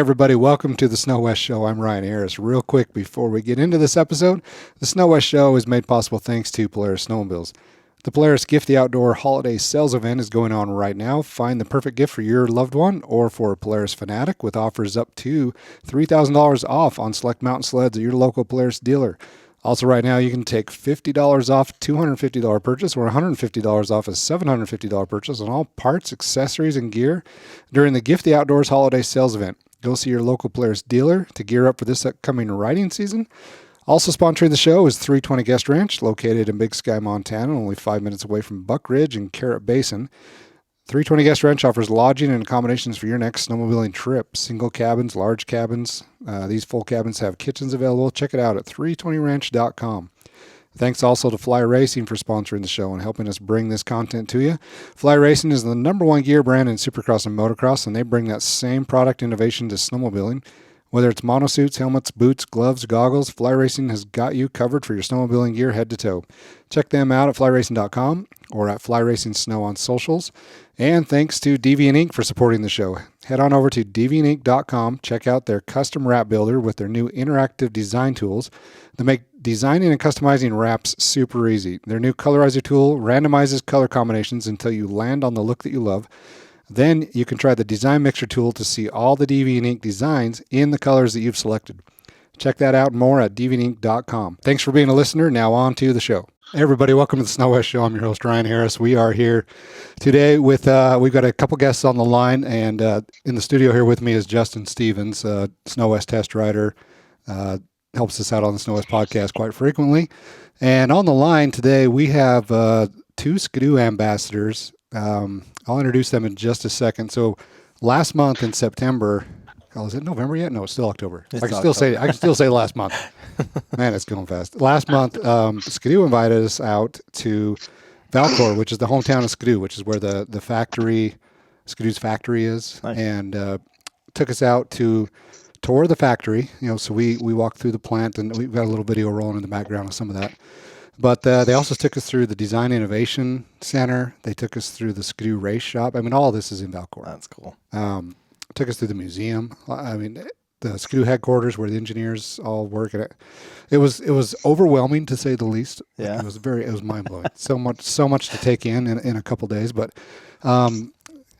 everybody. Welcome to the Snow West Show. I'm Ryan Harris. Real quick before we get into this episode, the Snow West Show is made possible thanks to Polaris Snowmobiles. The Polaris Gift the Outdoor Holiday Sales Event is going on right now. Find the perfect gift for your loved one or for a Polaris fanatic with offers up to $3,000 off on select mountain sleds at your local Polaris dealer. Also, right now, you can take $50 off a $250 purchase or $150 off a $750 purchase on all parts, accessories, and gear during the Gift the Outdoors Holiday Sales Event. Go see your local Polaris dealer to gear up for this upcoming riding season. Also sponsoring the show is 320 Guest Ranch, located in Big Sky, Montana, only 5 minutes away from Buck Ridge and Carrot Basin. 320 Guest Ranch offers lodging and accommodations for your next snowmobiling trip. Single cabins, large cabins. These full cabins have kitchens available. Check it out at 320ranch.com. Thanks also to Fly Racing for sponsoring the show and helping us bring this content to you. Fly Racing is the #1 gear brand in Supercross and Motocross, and they bring that same product innovation to snowmobiling. Whether it's monosuits, helmets, boots, gloves, goggles, Fly Racing has got you covered for your snowmobiling gear head to toe. Check them out at flyracing.com or at Fly Racing Snow on socials. And thanks to Deviant Ink for supporting the show. Head on over to deviantink.com, check out their custom wrap builder with their new interactive design tools that make designing and customizing wraps super easy. Their new colorizer tool randomizes color combinations until you land on the look that you love. Then you can try the design mixer tool to see all the Deviant Ink designs in the colors that you've selected. Check that out more at deviantink.com. Thanks for being a listener. Now on to the show. Hey everybody, welcome to the Snow West Show. I'm your host, Ryan Harris. We are here today with, we've got a couple guests on the line, and in the studio here with me is Justin Stevens, Snow West test rider, helps us out on the Snow West podcast quite frequently. And on the line today, we have two Skidoo ambassadors. I'll introduce them in just a second. So last month in September, is it November yet? No, it's still October. I can still say last month. Man, it's going fast. Last month, Skidoo invited us out to Valcourt, which is the hometown of Skidoo, which is where the factory, Skidoo's factory is. Nice. And took us out to tour the factory. So we walked through the plant, and we've got a little video rolling in the background of some of that. But they also took us through the Design Innovation Center. They took us through the Skidoo Race Shop. I mean, all this is in Valcourt. That's cool. Took us through the museum. I mean, the Skidoo headquarters where the engineers all work at it. It was overwhelming to say the least. Yeah. It was mind blowing. so much to take in a couple days. But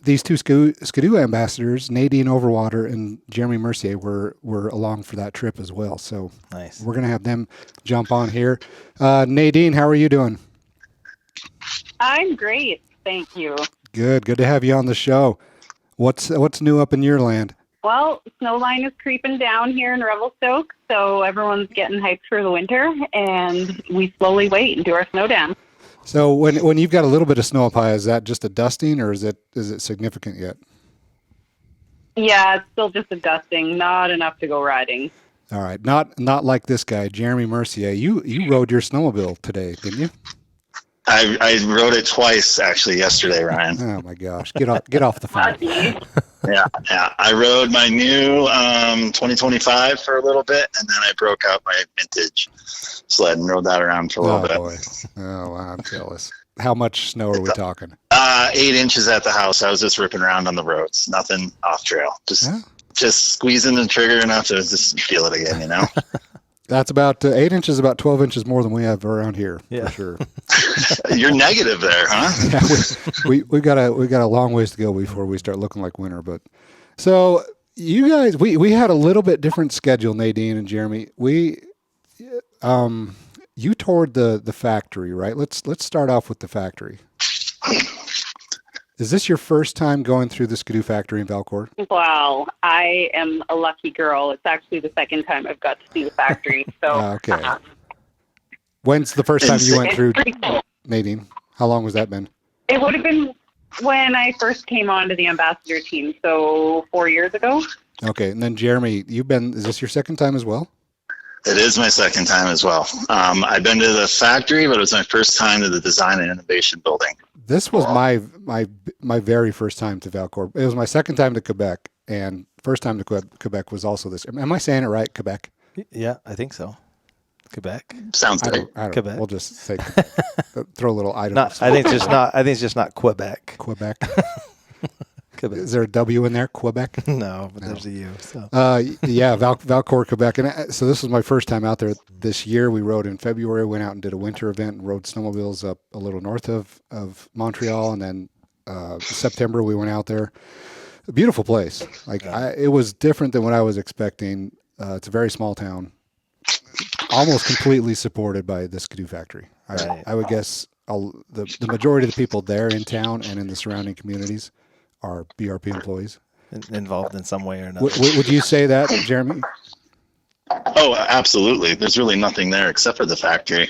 these two Skidoo ambassadors, Nadine Overwater and Jeremy Mercier, were along for that trip as well. So nice. We're gonna have them jump on here. Nadine, how are you doing? I'm great, thank you. Good to have you on the show. What's new up in your land? Well, snowline is creeping down here in Revelstoke, so everyone's getting hyped for the winter, and we slowly wait and do our snow dance. So when you've got a little bit of snow up high, is that just a dusting, or is it significant yet? Yeah, it's still just a dusting, not enough to go riding. All right, not like this guy, Jeremy Mercier. You rode your snowmobile today, didn't you? I rode it twice actually yesterday, Ryan. Oh my gosh, get off the phone. Yeah. I rode my new 2025 for a little bit, and then I broke out my vintage sled and rode that around for a little bit. Boy. Oh, wow, I'm jealous. How much snow are we talking? 8 inches at the house. I was just ripping around on the roads. Nothing off trail. Just squeezing the trigger enough to just feel it again, That's about 8 inches, about 12 inches more than we have around here, for sure. You're negative there, huh? Yeah, we got a long ways to go before we start looking like winter. But so you guys, we had a little bit different schedule, Nadine and Jeremy. You toured the factory, right? Let's start off with the factory. Is this your first time going through the Skidoo factory in Valcourt? Well, I am a lucky girl. It's actually the second time I've got to see the factory. So, okay. When's the first time you went through, Nadine? How long was that been? It would have been when I first came onto the ambassador team, so 4 years ago. Okay, and then Jeremy, is this your second time as well? It is my second time as well. I've been to the factory, but it was my first time to the Design and Innovation building. This was my very first time to Valcourt. It was my second time to Quebec, and first time to Quebec was also this. Am I saying it right, Quebec? Yeah, I think so. Quebec. Sounds good. Quebec. We'll just say throw a little item. I think it's just not Quebec. Quebec. Quebec. Is there a W in there? Quebec? No, but there's a U. So. Yeah, Valcourt, Quebec. And so this was my first time out there this year. We rode in February, went out and did a winter event and rode snowmobiles up a little north of Montreal. And then September, we went out there. A beautiful place. It was different than what I was expecting. It's a very small town, almost completely supported by the Skidoo factory. I would guess the majority of the people there in town and in the surrounding communities are BRP employees. Involved in some way or another. Would you say that, Jeremy? Oh, absolutely. There's really nothing there except for the factory,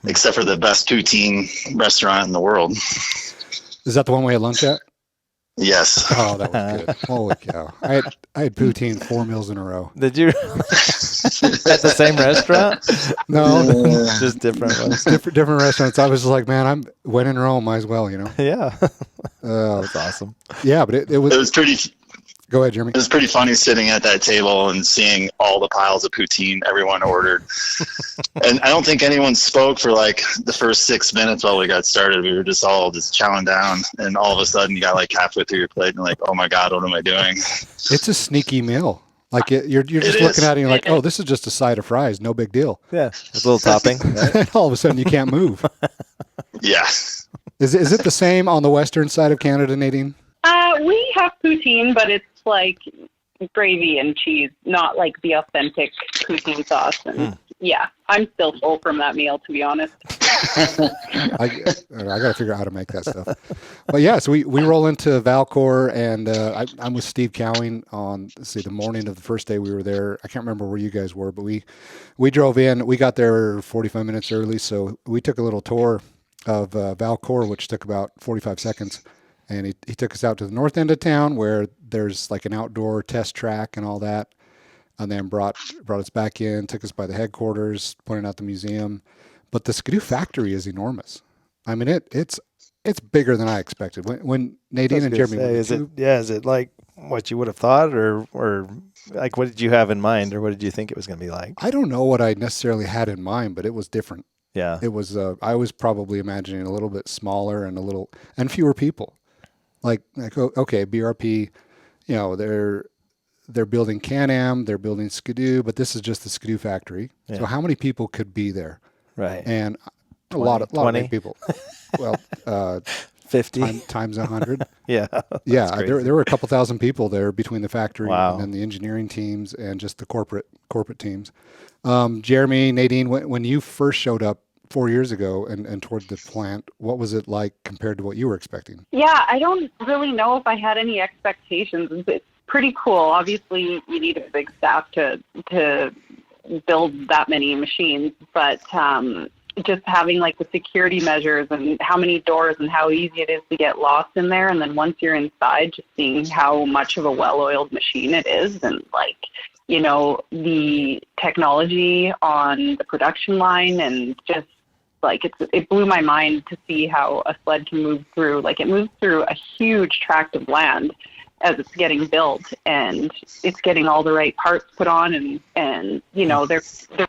except for the best poutine restaurant in the world. Is that the one we had lunch at? Yes. Oh, that was good. Holy cow. I had poutine 4 meals in a row. Did you? At the same restaurant? No. Just different ones. Different restaurants. I was just like, man, when in Rome, might as well, you know? Yeah. That's awesome. Yeah, but it was pretty. Go ahead, Jeremy. It was pretty funny sitting at that table and seeing all the piles of poutine everyone ordered. And I don't think anyone spoke for like the first 6 minutes while we got started. We were just all chowing down, and all of a sudden you got like halfway through your plate and like, oh my God, what am I doing? It's a sneaky meal. Like you're just looking at it and you're like, oh, this is just a side of fries. No big deal. Yeah. It's a little topping. Right? And all of a sudden you can't move. Yeah. Is it the same on the western side of Canada, Nadine? We have poutine, but it's like gravy and cheese, not like the authentic poutine sauce. And yeah, I'm still full from that meal, to be honest. I got to figure out how to make that stuff. But yeah, so we roll into Valcourt, and I'm with Steve Cowing on the morning of the first day we were there. I can't remember where you guys were, but we drove in. We got there 45 minutes early, so we took a little tour of Valcourt, which took about 45 seconds. And he took us out to the north end of town where there's like an outdoor test track and all that. And then brought us back in, took us by the headquarters, pointed out the museum. But the Skidoo factory is enormous. I mean, it's bigger than I expected. When Nadine and Jeremy went is it like what you would have thought, or like what did you have in mind, or what did you think it was going to be like? I don't know what I necessarily had in mind, but it was different. Yeah. It was I was probably imagining a little bit smaller and fewer people. Like okay, BRP, you know, they're building Can-Am, they're building Skidoo, but this is just the Skidoo factory. Yeah. So how many people could be there? Right. And a lot of people. Well, 50 times 100. Yeah. Yeah. There were a couple thousand people there between the factory wow. and the engineering teams and just the corporate teams. Jeremy, Nadine, when you first showed up 4 years ago and toward the plant, what was it like compared to what you were expecting? Yeah, I don't really know if I had any expectations. It's pretty cool. Obviously, you need a big staff to build that many machines, but just having like the security measures and how many doors and how easy it is to get lost in there, and then once you're inside, just seeing how much of a well-oiled machine it is, and like, you know, the technology on the production line, and just like it blew my mind to see how a sled can move through. Like, it moves through a huge tract of land as it's getting built, and it's getting all the right parts put on, and you know, they're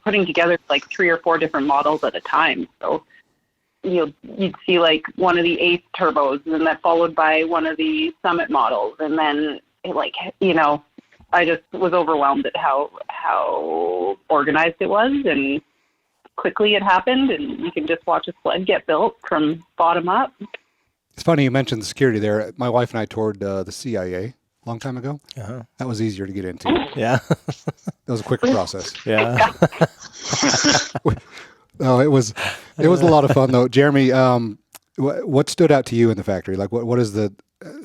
putting together like 3 or 4 different models at a time. So you'd see like one of the Ace turbos, and then followed by one of the Summit models, and then like, you know, I just was overwhelmed at how organized it was, and quickly it happened, and you can just watch a sled get built from bottom up. It's funny you mentioned the security there. My wife and I toured the CIA a long time ago. Uh-huh. That was easier to get into. Yeah. That was a quicker process. Yeah. No, it was a lot of fun though. Jeremy, what stood out to you in the factory? Like what is the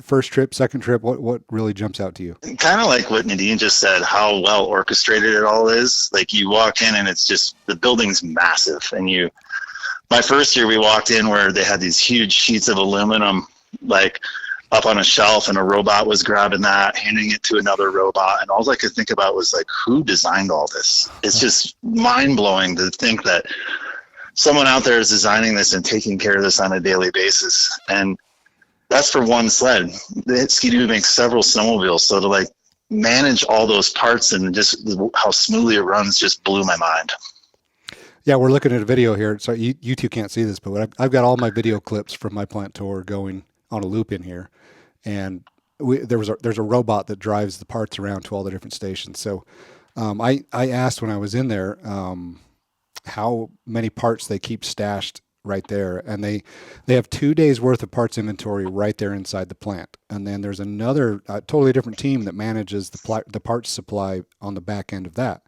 first trip, second trip? What really jumps out to you? Kind of like what Nadine just said, how well orchestrated it all is. Like, you walk in and it's just, the building's massive. And my first year we walked in where they had these huge sheets of aluminum, like up on a shelf, and a robot was grabbing that, handing it to another robot. And all I could think about was like, who designed all this? It's just mind blowing to think that someone out there is designing this and taking care of this on a daily basis. And that's for one sled. Skidoo makes several snowmobiles, so to like manage all those parts and just how smoothly it runs just blew my mind. Yeah, we're looking at a video here. So you two can't see this, but I've got all my video clips from my plant tour going on a loop in here. And there's a robot that drives the parts around to all the different stations. So I asked when I was in there how many parts they keep stashed right there, and they have 2 days worth of parts inventory right there inside the plant. And then there's another totally different team that manages the parts supply on the back end of that.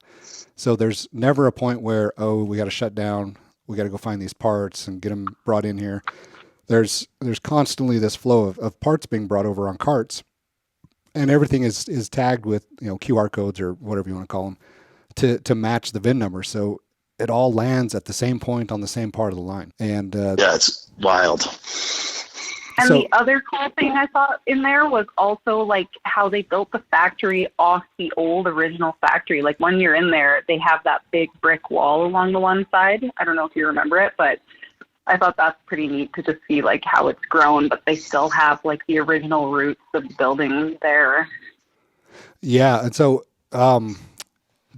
So there's never a point where, oh, we got to shut down, we got to go find these parts and get them brought in here. There's constantly this flow of parts being brought over on carts, and everything is tagged with QR codes or whatever you want to call them to match the VIN number. So it all lands at the same point on the same part of the line. And yeah, it's wild. And So- the other cool thing I saw in there was also like how they built the factory off the old original factory. Like when you're in there, they have that big brick wall along the one side. I don't know if you remember it, but I thought that's pretty neat to just see like how it's grown, but they still have like the original roots of the building there. Yeah, and so the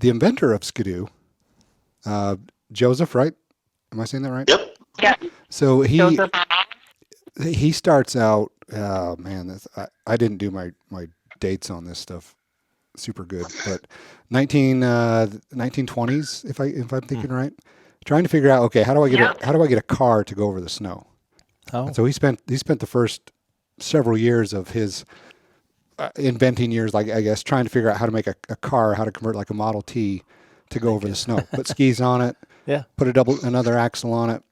inventor of Skidoo, Joseph, right? Am I saying that right? Yep. Yeah. So Joseph. he starts out. Oh man, I didn't do my dates on this stuff super good, but 1920s, if I'm thinking right, trying to figure out, okay, how do I get a car to go over the snow? Oh, And so he spent the first several years of his inventing years, like I guess, trying to figure out how to make a car, how to convert like a Model T to go over the snow. Put skis on it, yeah. put another axle on it,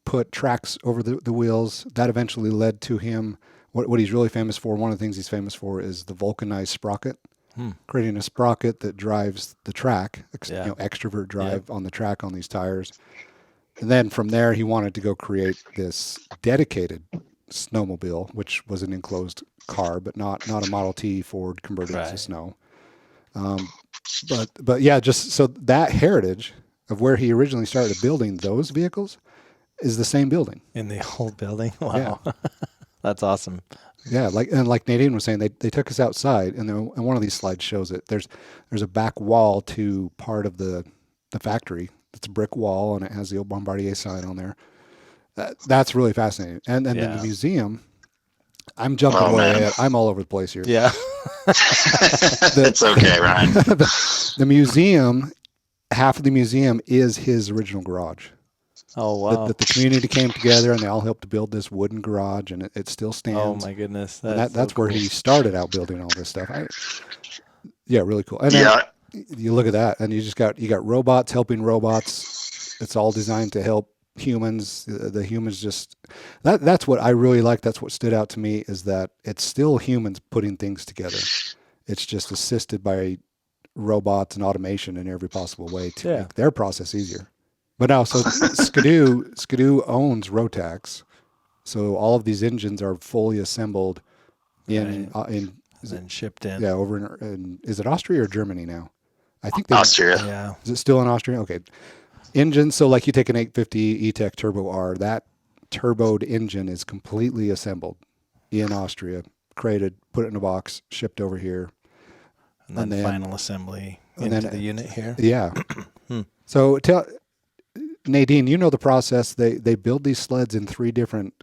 put tracks over the wheels. That eventually led to him what he's really famous for. One of the things he's famous for is the vulcanized sprocket, creating a sprocket that drives the track, extrovert drive on the track on these tires. And then from there, he wanted to go create this dedicated snowmobile, which was an enclosed car, but not a Model T Ford converted to snow. But yeah, just so that heritage of where he originally started building those vehicles is the same building. In the old building. Wow. Yeah. That's awesome. Yeah, like Nadine was saying, they took us outside, and one of these slides shows it. There's a back wall to part of the factory. It's a brick wall, and it has the old Bombardier sign on there. That's really fascinating. And then the museum, I'm jumping way ahead. I'm all over the place here. Yeah. It's okay, Ryan. The museum, half of the museum is his original garage. Oh, wow. The community came together, and they all helped to build this wooden garage, and it still stands. Oh, my goodness. That's where he started out building all this stuff. Yeah, really cool. And then you look at that, and you got robots helping robots. It's all designed to help humans. The humans that's what I really like. That's what stood out to me, is that it's still humans putting things together. It's just assisted by robots and automation in every possible way to make their process easier. But now, so Skidoo owns Rotax, so all of these engines are fully assembled in and shipped in. Yeah, over in is it Austria or Germany now? I think Austria. Yeah. Is it still in Austria? Okay. Engines. So like you take an 850 E-Tech Turbo R, that turboed engine is completely assembled in Austria, created, put it in a box, shipped over here. And then final assembly into the unit here. Yeah. So Nadine, you know the process. They build these sleds in 3 different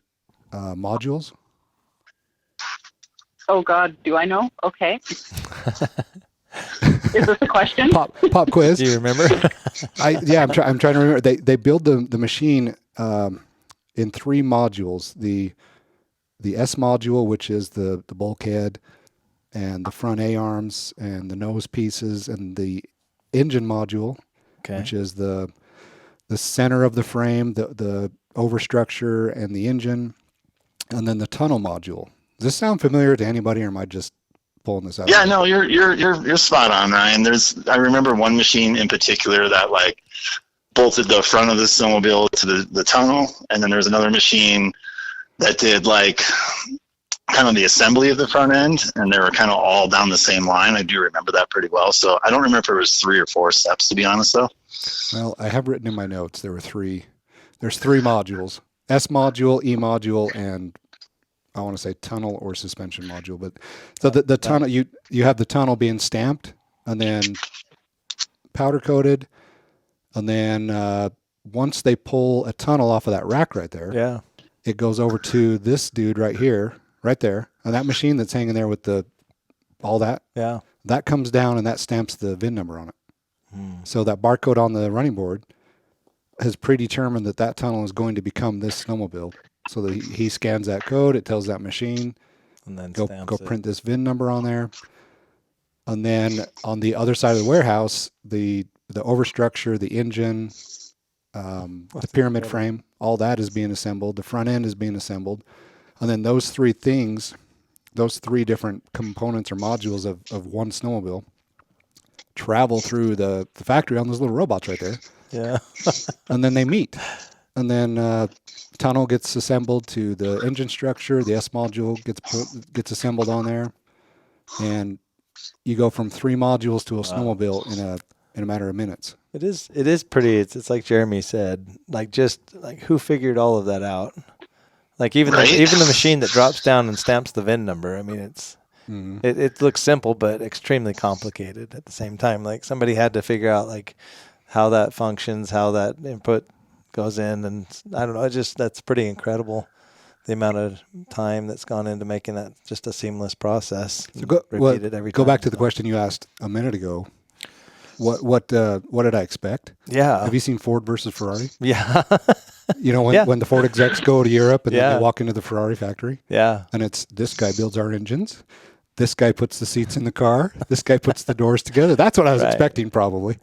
modules. Oh God, do I know? Okay. Is this a question? Pop quiz. Do you remember? I'm trying to remember. They build the machine in 3 modules. The S module, which is the bulkhead and the front A arms and the nose pieces, and the engine module, which is the center of the frame, the overstructure and the engine, and then the tunnel module. Does this sound familiar to anybody, or am I just pulling this out? Yeah, no, you're spot on, Ryan. I remember one machine in particular that like bolted the front of the snowmobile to the tunnel, and then there's another machine that did like kind of the assembly of the front end, and they were kind of all down the same line. I do remember that pretty well. So I don't remember if it was 3 or 4 steps, to be honest, though. Well, I have written in my notes there were 3. There's 3 modules: S module, E module, and I want to say tunnel or suspension module. But so the tunnel, you have the tunnel being stamped and then powder coated, and then once they pull a tunnel off of that rack right there, Yeah. it goes over to this dude right here, right there. And that machine that's hanging there with all that, Yeah. that comes down and that stamps the VIN number on it. So that barcode on the running board has predetermined that tunnel is going to become this snowmobile. So that he scans that code, it tells that machine, And then go stamps it. print this VIN number on there. And then on the other side of the warehouse, the overstructure, the engine, the pyramid frame, all that is being assembled. The front end is being assembled. And then those three things, those three different components or modules of one snowmobile travel through the factory on those little robots right there. Yeah. And then they meet. And then tunnel gets assembled to the engine structure. The S module gets assembled on there. And you go from 3 modules to a snowmobile in a matter of minutes. It is pretty. It's like Jeremy said, like just like who figured all of that out? Like even the machine that drops down and stamps the VIN number. I mean, it looks simple, but extremely complicated at the same time. Like somebody had to figure out like how that functions, how that input goes in, and I don't know. That's pretty incredible. The amount of time that's gone into making that just a seamless process. So go back to the question you asked a minute ago. What did I expect? Yeah. Have you seen Ford versus Ferrari? Yeah. When the Ford execs go to Europe and then they walk into the Ferrari factory. Yeah. And it's this guy builds our engines. This guy puts the seats in the car. This guy puts the doors together. That's what I was expecting probably.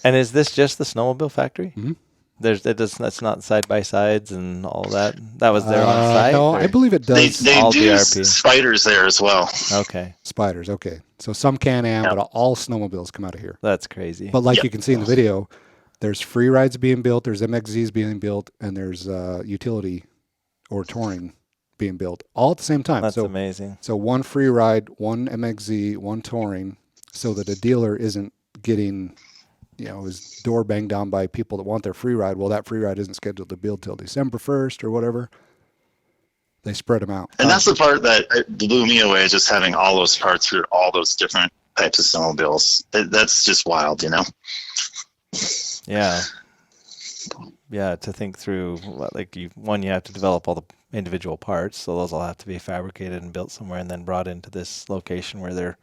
And is this just the snowmobile factory? Mm-hmm. That's not side by sides and all that. That was there on site. No, I believe it does. They all do DRP. spiders there as well. Okay. Spiders, okay. So some Can-Am, but all snowmobiles come out of here. That's crazy. But like you can see in the video, there's free rides being built, there's MXZs being built, and there's utility or touring being built all at the same time. That's amazing. So one free ride, one MXZ, one touring, so that a dealer isn't getting his door banged down by people that want their free ride. Well, that free ride isn't scheduled to build till December 1st or whatever. They spread them out. And that's the part that blew me away, just having all those parts for all those different types of snowmobiles. That's just wild, Yeah. Yeah, to think through, you have to develop all the individual parts, so those will have to be fabricated and built somewhere and then brought into this location where they're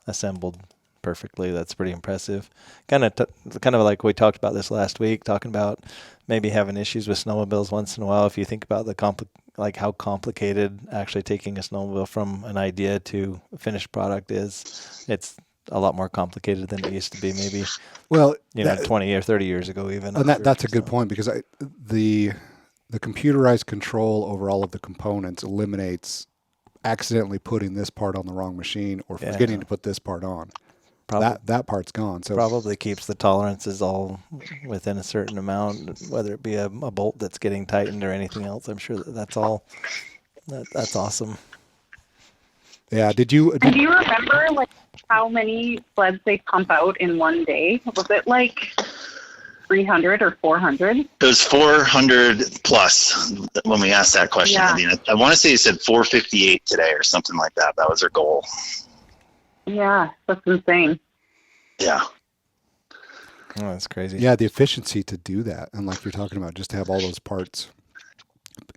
assembled perfectly. That's pretty impressive. Kind of like we talked about this last week, talking about maybe having issues with snowmobiles once in a while. If you think about how complicated actually taking a snowmobile from an idea to a finished product is, it's a lot more complicated than it used to be maybe. Well, 20 or 30 years ago even. And that's a good point, because the computerized control over all of the components eliminates accidentally putting this part on the wrong machine or forgetting to put this part on. That part's gone. So probably keeps the tolerances all within a certain amount, whether it be a bolt that's getting tightened or anything else. I'm sure that's all. That's awesome. Yeah. Do you remember how many sleds they pump out in one day? Was it 300 or 400? It was 400 plus when we asked that question. Yeah. Nadine. I want to say you said 458 today or something like that. That was their goal. Yeah, that's insane. Yeah. Oh, that's crazy. Yeah, the efficiency to do that, and like you're talking about, just to have all those parts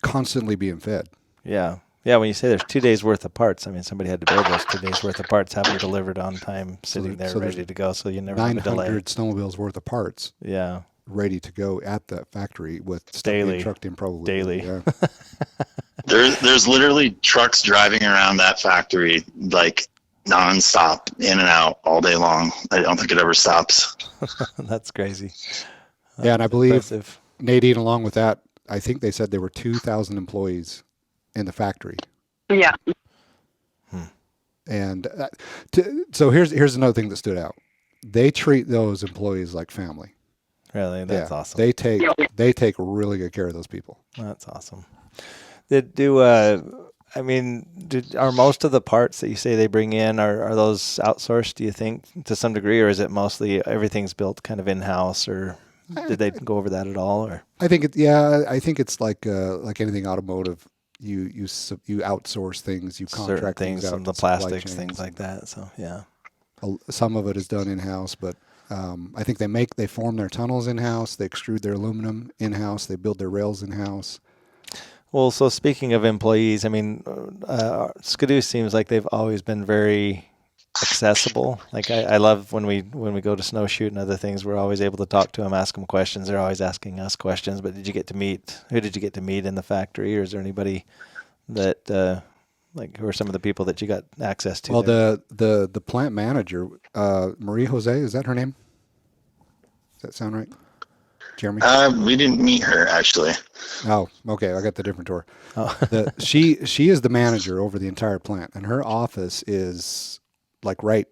constantly being fed. Yeah. Yeah, when you say there's 2 days worth of parts, I mean, somebody had to build those 2 days worth of parts, have them delivered on time, sitting there ready to go, so you never have a delay. 900 snowmobiles worth of parts. Yeah. Ready to go at that factory with stuff daily. being trucked in probably. Daily. Yeah. There's literally trucks driving around that factory nonstop, in and out all day long. I don't think it ever stops. That's crazy. Yeah, and I believe impressive. Nadine, along with that, I think they said there were 2,000 employees in the factory. Yeah. And so here's another thing that stood out. They treat those employees like family. Really, that's awesome. They take really good care of those people. That's awesome. Are most of the parts that you say they bring in, are those outsourced, do you think, to some degree, or is it mostly everything's built kind of in-house, or did they go over that at all? Or I think it's like anything automotive. You outsource things, you contract certain things, out, some of the plastics, things like that. So yeah, some of it is done in-house, but I think they form their tunnels in-house, they extrude their aluminum in-house, they build their rails in-house. Well, so speaking of employees, I mean, Skidoo seems like they've always been very accessible. Like I love when we go to snowshoot and other things, we're always able to talk to them, ask them questions. They're always asking us questions. But who did you get to meet in the factory, or is there anybody that like who are some of the people that you got access to? Well, there? the plant manager, Marie Jose, is that her name? Does that sound right? Jeremy? We didn't meet her actually. Oh, okay. I got the different tour. Oh. She is the manager over the entire plant, and her office is like right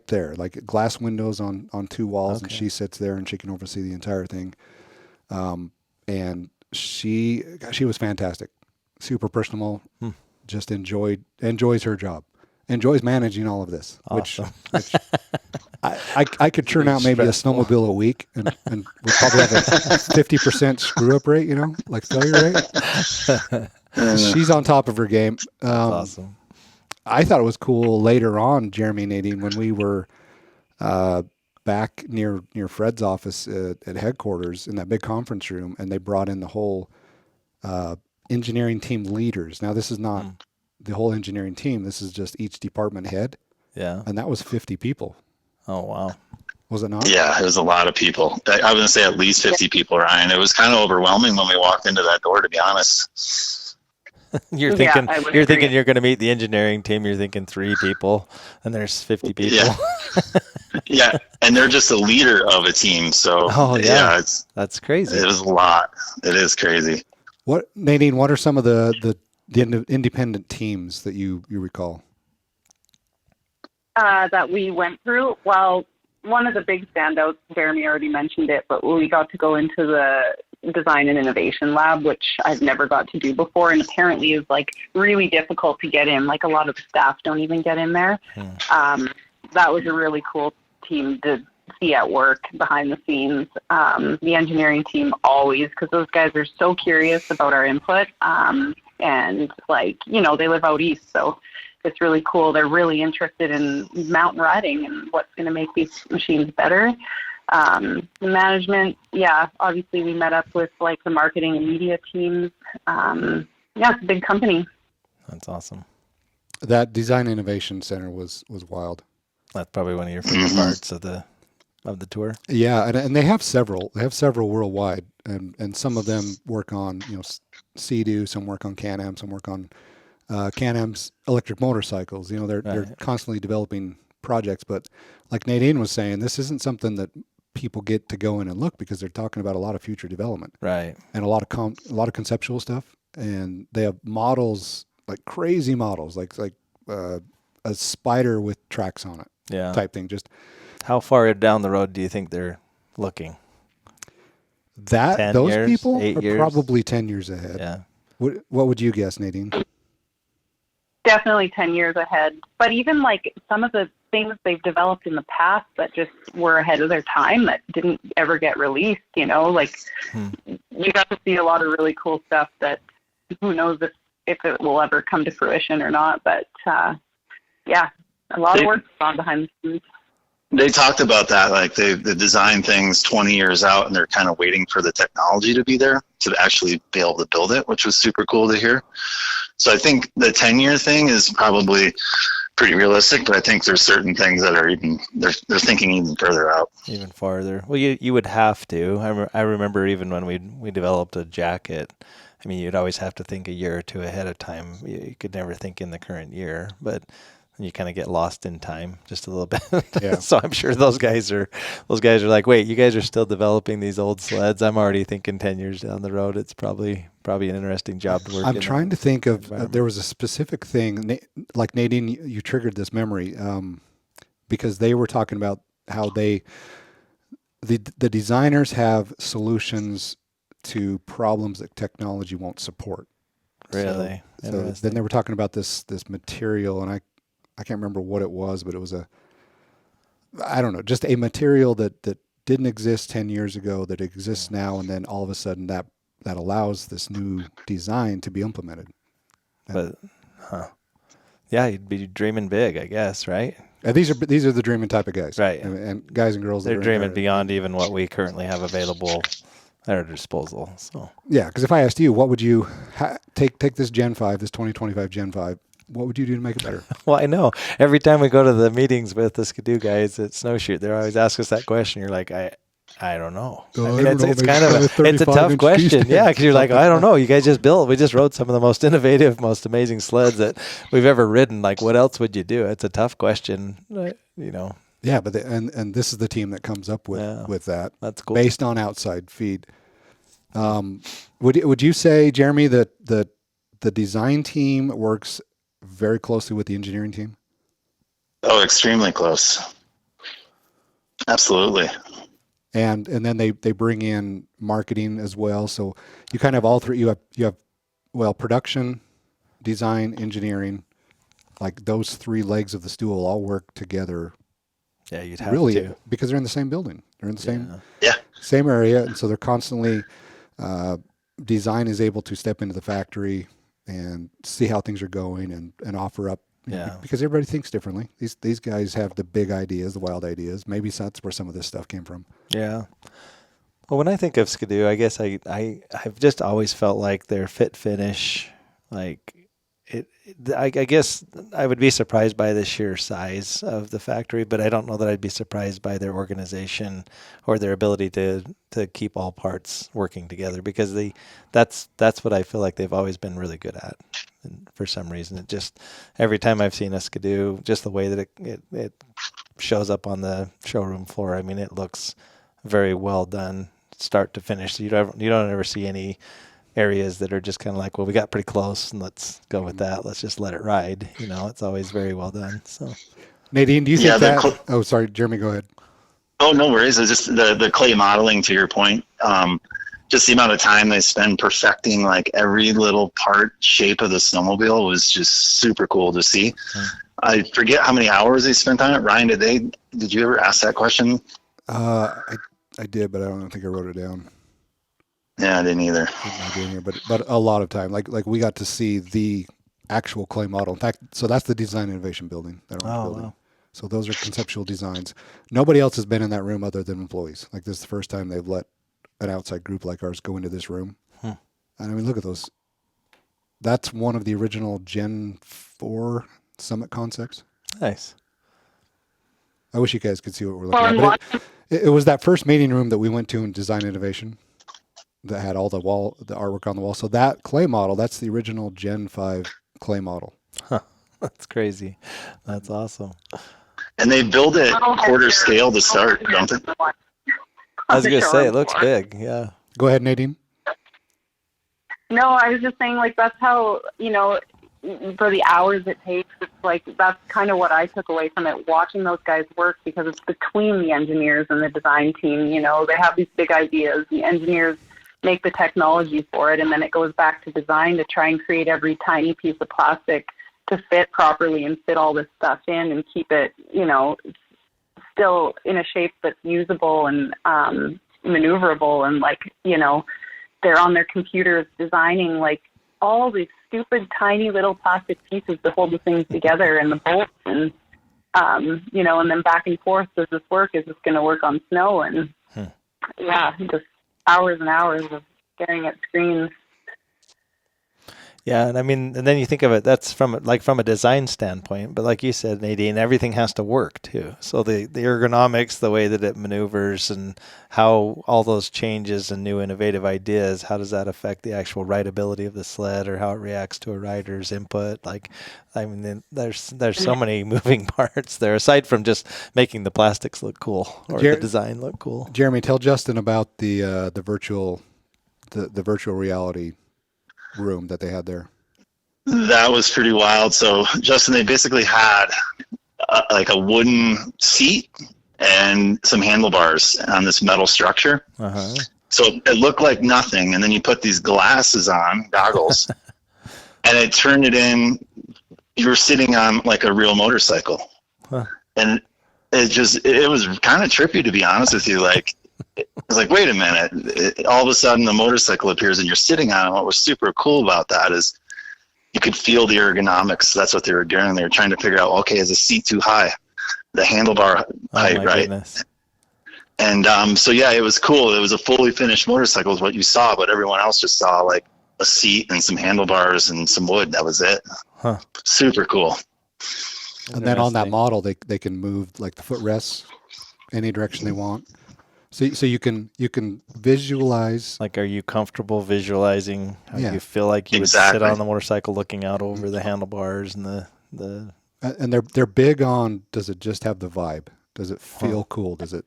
there, like glass windows on two walls, and she sits there and she can oversee the entire thing. And she was fantastic, super personable. Just enjoys her job, enjoys managing all of this, awesome. which I could churn out maybe a snowmobile a week and we'd probably have a 50% screw up rate, like failure rate. She's on top of her game. That's awesome. I thought it was cool later on, Jeremy and Nadine, when we were back near Fred's office at headquarters in that big conference room, and they brought in the whole engineering team leaders. Now, this is not the whole engineering team. This is just each department head. Yeah. And that was 50 people. Oh, wow. Was it not? Yeah, it was a lot of people. I was going to say at least 50 people, Ryan. It was kind of overwhelming when we walked into that door, to be honest. You're thinking you're going to meet the engineering team. You're thinking 3 people, and there's 50 people. Yeah, yeah, and they're just a leader of a team. So that's crazy. It was a lot. It is crazy. Nadine? What are some of the independent teams that you recall? That we went through? Well, one of the big standouts, Jeremy already mentioned it, but we got to go into the design and innovation lab, which I've never got to do before, and apparently is like really difficult to get in. Like a lot of the staff don't even get in there. That was a really cool team to see at work behind the scenes. The engineering team always, because those guys are so curious about our input, and they live out east, so it's really cool. They're really interested in mountain riding and what's going to make these machines better. The management, obviously we met up with like the marketing and media teams. It's a big company. That's awesome. That Design Innovation Center was wild. That's probably one of your favorite parts of the tour. Yeah, and they have several. They have several worldwide, and some of them work on Sea-Doo, some work on Can-Am, some work on Can-Am's electric motorcycles. They're constantly developing projects, but like Nadine was saying, this isn't something that people get to go in and look, because they're talking about a lot of future development, right? And a lot of conceptual stuff, and they have models, like crazy models, like a spider with tracks on it, type thing. Just how far down the road do you think they're looking? Those years, people 8 are years? Probably 10 years ahead. Yeah. What would you guess, Nadine? Definitely 10 years ahead. But even like some of the things they've developed in the past that just were ahead of their time that didn't ever get released, you got to see a lot of really cool stuff that who knows if it will ever come to fruition or not. But a lot of work gone behind the scenes. They talked about that, like they design things 20 years out, and they're kind of waiting for the technology to be there to actually be able to build it, which was super cool to hear. So I think the 10-year thing is probably pretty realistic, but I think there's certain things that are they're thinking even further out. Even farther. Well, you would have to. I remember even when we developed a jacket, I mean, you'd always have to think a year or two ahead of time. You could never think in the current year, but you kind of get lost in time just a little bit. Yeah. So I'm sure those guys are like, wait, you guys are still developing these old sleds. I'm already thinking 10 years down the road. It's probably an interesting job to work. I'm trying to think of there was a specific thing, like Nadine, you triggered this memory, because they were talking about how the designers have solutions to problems that technology won't support. Really? So then they were talking about this material, and I can't remember what it was, but it was just a material that didn't exist 10 years ago that exists now, and then all of a sudden that allows this new design to be implemented. But, you'd be dreaming big, I guess, right? These are the dreaming type of guys, right? And guys and girls. They're dreaming beyond even what we currently have available at our disposal. So Yeah, because if I asked you, what would you take this Gen 5, this 2025 Gen 5, what would you do to make it better? well, I know every time we go to the meetings with the Skidoo guys at Snowshoot, they always ask us that question. You're like, I don't know. I mean, it's kind of it's a tough question. Yeah, because you're like, I don't know. You guys we just rode some of the most innovative, most amazing sleds that we've ever ridden. Like, what else would you do? It's a tough question, you know. Yeah, but and this is the team that comes up with that. That's cool. Based on outside feed. Would you say, Jeremy, that the design team works very closely with the engineering team? Oh, extremely close. Absolutely. And then they bring in marketing as well. So you kind of have all three. You have production, design, engineering, like those three legs of the stool all work together. Yeah, you'd have really to, because they're in the same building. They're in the yeah. same area, and so they're constantly. Design is able to step into the factory and see how things are going and offer up. Because everybody thinks differently. These guys have the big ideas, the wild ideas. Maybe that's where some of this stuff came from. Yeah. Well, when I think of Skidoo, I guess I've just always felt like their fit finish, like I guess I would be surprised by the sheer size of the factory, but I don't know that I'd be surprised by their organization or their ability to keep all parts working together, because that's what I feel like they've always been really good at. And for some reason, it just, every time I've seen a Skidoo, just the way that it shows up on the showroom floor, I mean, it looks very well done, start to finish. You don't ever see any areas that are just kind of like, well, we got pretty close and let's go with that. Let's just let it ride. You know, it's always very well done. So, Nadine, do you think that? Oh, sorry, Jeremy, go ahead. Oh, no worries. It's just the clay modeling, to your point. Just the amount of time they spend perfecting like every little part shape of the snowmobile was just super cool to see. I forget how many hours they spent on it. Ryan, did you ever ask that question? I did, but I don't think I wrote it down. Yeah, I didn't either. But a lot of time. Like we got to see the actual clay model. In fact, so that's the Design Innovation building. That orange building. Wow. So those are conceptual designs. Nobody else has been in that room other than employees. Like, this is the first time they've let an outside group like ours go into this room. And I mean, look at those. That's one of the original Gen 4 Summit concepts. Nice. I wish you guys could see what we're looking at. But it was that first meeting room that we went to in Design Innovation that had all the artwork on the wall. So that clay model, that's the original Gen 5 clay model. Huh. That's crazy. That's awesome. And they build it quarter scale to start, don't they? I was going to say, it looks big. Yeah. Go ahead, Nadine. No, I was just saying, like, that's how, you know, for the hours it takes, it's like, that's kind of what I took away from it, watching those guys work, because it's between the engineers and the design team. You know, they have these big ideas. The engineers make the technology for it, and then it goes back to design to try and create every tiny piece of plastic to fit properly and fit all this stuff in and keep it, you know, still in a shape that's usable and maneuverable. And, like, you know, they're on their computers designing, like, all these stupid tiny little plastic pieces to hold the things together, and the bolts, and you know, and then back and forth. Does this work? Is this going to work on snow? And yeah, just hours and hours of staring at screens. Yeah, and I mean, and then you think of it, that's from a design standpoint, but like you said, Nadine, everything has to work too. So the ergonomics, the way that it maneuvers, and how all those changes and new innovative ideas, how does that affect the actual rideability of the sled, or how it reacts to a rider's input? Like, I mean, there's so many moving parts there, aside from just making the plastics look cool or the design look cool. Jeremy, tell Justin about the virtual reality room that they had there. That was pretty wild. So, Justin, they basically had like a wooden seat and some handlebars on this metal structure. So it looked like nothing, and then you put these glasses on, goggles, and it turned it in. You were sitting on like a real motorcycle, and it was kind of trippy, to be honest with you. Like, it was like, wait a minute. All of a sudden, the motorcycle appears and you're sitting on it. What was super cool about that is you could feel the ergonomics. That's what they were doing. They were trying to figure out, okay, is the seat too high? The handlebar height, right? Goodness. And so yeah, it was cool. It was a fully finished motorcycle is what you saw, but everyone else just saw like a seat and some handlebars and some wood. That was it. Huh. Super cool. And then on that Interesting. model, they can move like the footrests any direction they want. So you can visualize. Like, are you comfortable visualizing how Yeah. you feel like you would sit Exactly. on the motorcycle looking out over the handlebars and the And they're big on, does it just have the vibe? Does it feel cool? Does it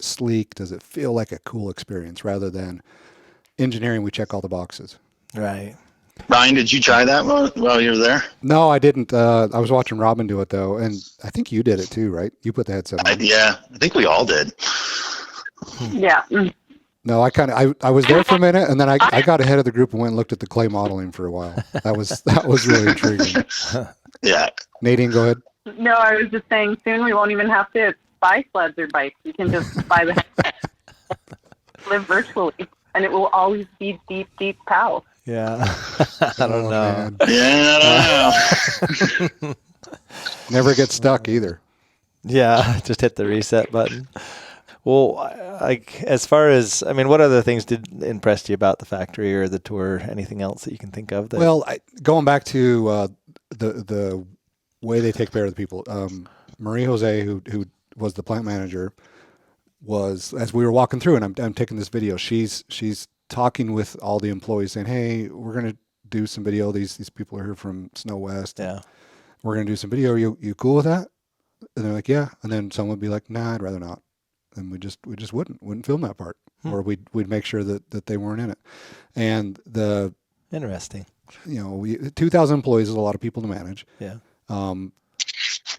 sleek? Does it feel like a cool experience rather than engineering? We check all the boxes. right? Ryan, did you try that while you were there? No, I didn't. I was watching Robin do it though, and I think you did it too, right? You put the headset on. Yeah, I think we all did. Yeah. No, I was there for a minute, and then I got ahead of the group and went and looked at the clay modeling for a while. That was really intriguing. Yeah. Nadine, go ahead. No, I was just saying soon we won't even have to buy sleds or bikes. We can just buy the live virtually, and it will always be deep, deep POW. Yeah. I don't know. Man. Yeah, I don't know. Never get stuck either. Yeah, just hit the reset button. Well, like as far as what other things did impress you about the factory or the tour? Anything else that you can think of? That, Well, going back to the way they take care of the people, Marie Jose, who was the plant manager, was, as we were walking through, and I'm taking this video. She's talking with all the employees, saying, "Hey, we're gonna do some video. These people are here from Snow West. yeah, We're gonna do some video. Are you cool with that?" And they're like, "Yeah." And then someone would be like, "Nah, I'd rather not." And we just wouldn't film that part, or we'd make sure that they weren't in it. And interesting. 2,000 employees is a lot of people to manage. Yeah,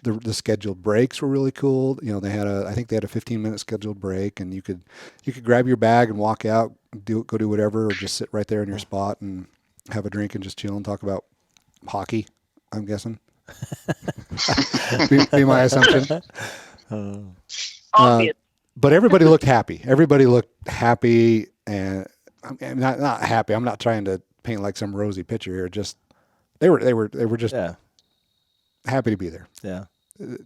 The scheduled breaks were really cool. They had I think they had a 15-minute scheduled break, and you could grab your bag and walk out, go do whatever, or just sit right there in your spot and have a drink and just chill and talk about hockey, I'm guessing. be my assumption. Obvious. But everybody looked happy. Everybody looked happy, and I'm not happy. I'm not trying to paint like some rosy picture here. Just they were just yeah, happy to be there. yeah,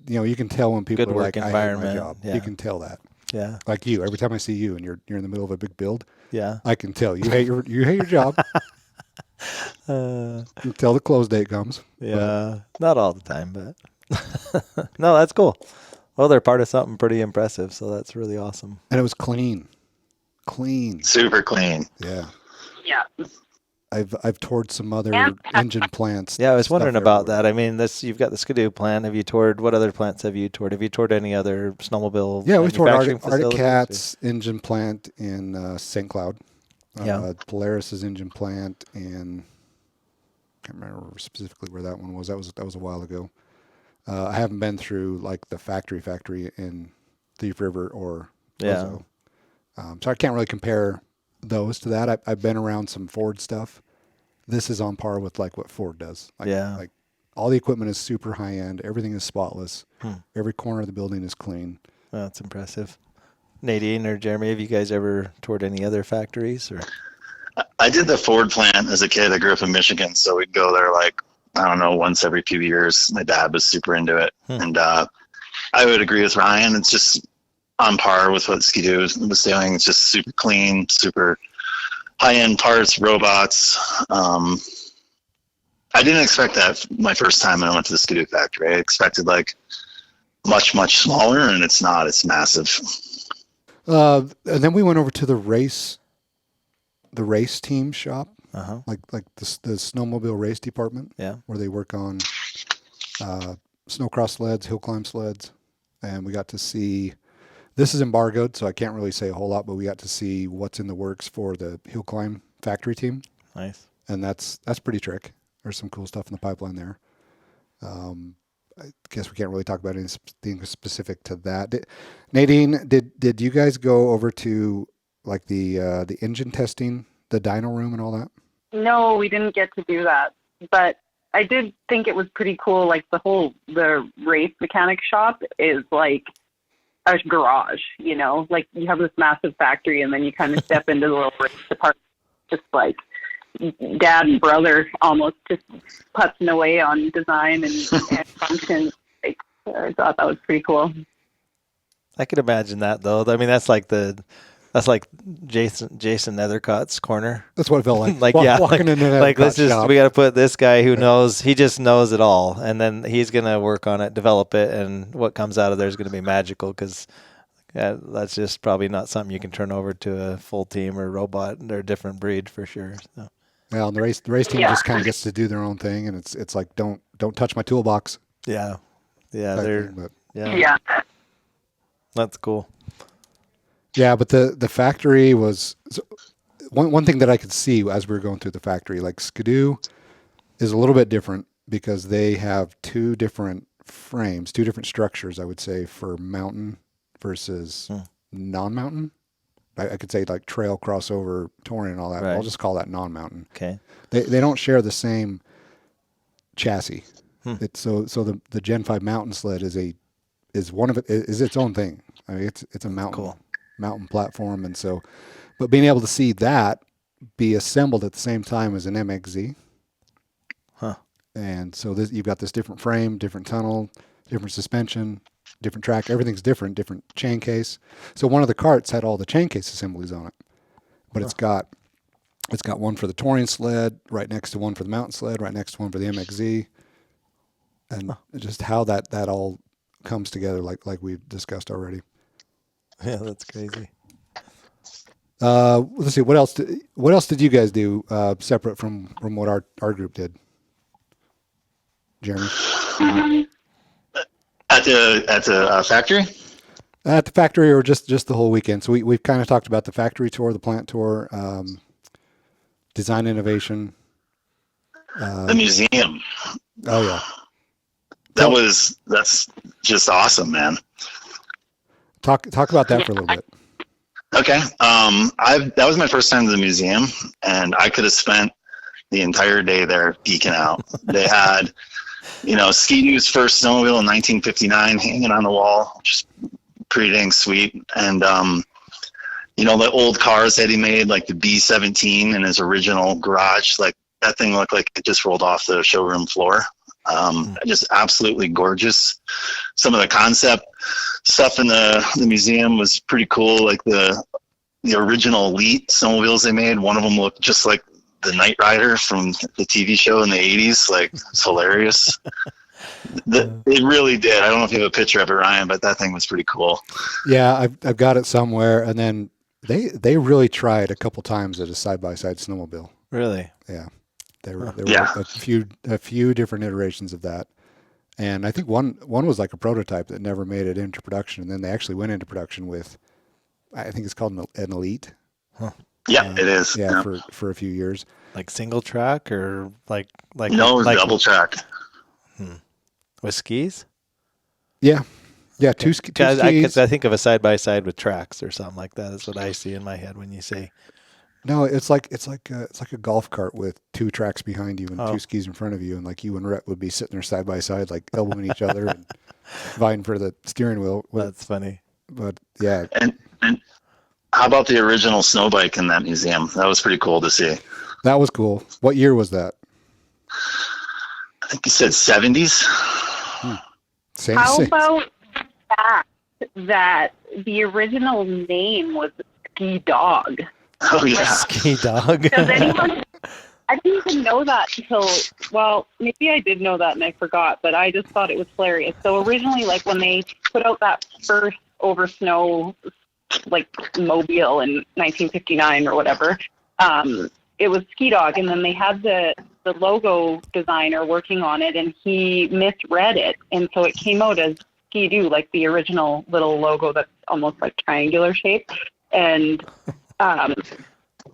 You can tell when people Good are work like, I hate my environment, job. yeah. You can tell that. yeah, Like you, every time I see you and you're in the middle of a big build, yeah. I can tell you hate your job until the close date comes. Yeah, not all the time, but no, that's cool. Well, they're part of something pretty impressive, so that's really awesome. And it was clean. Super clean. Yeah. Yeah. I've toured some other And- engine plants. Yeah, I was stuff wondering about everywhere. that. You've got the Skidoo plant. Have you toured? What other plants have you toured? Have you toured any other snowmobile? Yeah, we toured manufacturing Arctic facilities, Cat's engine plant in St. Cloud. Yeah. Polaris's engine plant in, can't remember specifically where that one was. That was a while ago. I haven't been through like the factory in Thief River or Yeah. Roseau. So I can't really compare those to that. I've been around some Ford stuff. This is on par with like what Ford does. Like all the equipment is super high end. Everything is spotless. Every corner of the building is clean. Well, that's impressive. Nadine or Jeremy, have you guys ever toured any other factories? Or I did the Ford plant as a kid. I grew up in Michigan, so we'd go there like, I don't know, once every few years. My dad was super into it. And I would agree with Ryan. It's just on par with what Skidoo was doing. It's just super clean, super high-end parts, robots. I didn't expect that my first time when I went to the Skidoo factory. I expected like much, much smaller, and it's not. It's massive. And then we went over to the race team shop, like the snowmobile race department, where they work on snowcross sleds, hill climb sleds, and we got to see. This is embargoed, so I can't really say a whole lot, but we got to see what's in the works for the hill climb factory team. nice. And that's pretty trick. There's some cool stuff in the pipeline there. I guess we can't really talk about anything specific to that. Nadine, did you guys go over to like the engine testing, the dyno room and all that? No, we didn't get to do that, but I did think it was pretty cool. Like the race mechanic shop is like a garage, like you have this massive factory and then you kind of step into the little race department, just like dad and brother almost just putzing away on design and function. Like, I thought that was pretty cool. I could imagine that though. I mean, that's like Jason Nethercott's corner. That's what it felt like. Like walking into that like let's shop. we got to put this guy who knows. He just knows it all, and then he's gonna work on it, develop it, and what comes out of there is gonna be magical because. That's just probably not something you can turn over to a full team or robot. They're a different breed for sure. So. Well, and the race team just kind of gets to do their own thing, and it's like don't touch my toolbox. Yeah, Thing, Yeah. That's cool. Yeah, but the factory was one thing that I could see as we were going through the factory. Like Skidoo is a little bit different because they have two different frames, two different structures. I would say for mountain versus non-mountain. I could say like trail, crossover, touring, and all that. Right. I'll just call that non-mountain. Okay. They don't share the same chassis. It's so the Gen 5 mountain sled is its own thing. I mean, it's a mountain platform, and so, but being able to see that be assembled at the same time as an MXZ, and so you've got this different frame, different tunnel, different suspension, different track. Everything's different chain case. So one of the carts had all the chain case assemblies on it, but it's got one for the touring sled right next to one for the mountain sled, right next to one for the MXZ, and just how that all comes together, like we've discussed already. Yeah, that's crazy. Let's see. What else did you guys do separate from what our group did? Jeremy, at the factory. At the factory, or just the whole weekend. So we've kind of talked about the factory tour, the plant tour, design innovation, The museum. Oh yeah, That's just awesome, man. talk about that for a little bit. Okay. That was my first time to the museum, and I could have spent the entire day there geeking out. They had, Ski-Doo's first snowmobile in 1959 hanging on the wall, which is pretty dang sweet. And, the old cars that he made, like the B-17 in his original garage, like that thing looked like it just rolled off the showroom floor. Just absolutely gorgeous. Some of the concept stuff in the museum was pretty cool, like the original Elite snowmobiles they made. One of them looked just like the Knight Rider from the TV show in the 80s. Like, it's hilarious. It really did. I don't know if you have a picture of it, Ryan, but that thing was pretty cool. Yeah, I've got it somewhere. And then they really tried a couple times at a side-by-side snowmobile. Really? Yeah. There were a few different iterations of that. And I think one was like a prototype that never made it into production. And then they actually went into production with, I think it's called an Elite. Huh. Yeah, it is. Yeah, for a few years. Like single track or like no, it was double track. With skis? Yeah. Yeah, two skis. Because I think of a side-by-side with tracks or something like that. That's what I see in my head when you say. No, it's like a golf cart with two tracks behind you and two skis in front of you, and like you and Rhett would be sitting there side by side, like elbowing each other and vying for the steering wheel. That's funny. But yeah. And how about the original snow bike in that museum? That was pretty cool to see. That was cool. What year was that? I think you said 70s. How about the fact that the original name was Ski Dog? Oh, yeah. Ski Dog. Does anyone? I didn't even know that until, well, maybe I did know that and I forgot, but I just thought it was hilarious. So originally, like when they put out that first over snow, like mobile in 1959 or whatever, it was Ski Dog, and then they had the logo designer working on it, and he misread it, and so it came out as Ski-Doo, like the original little logo that's almost like triangular shape, and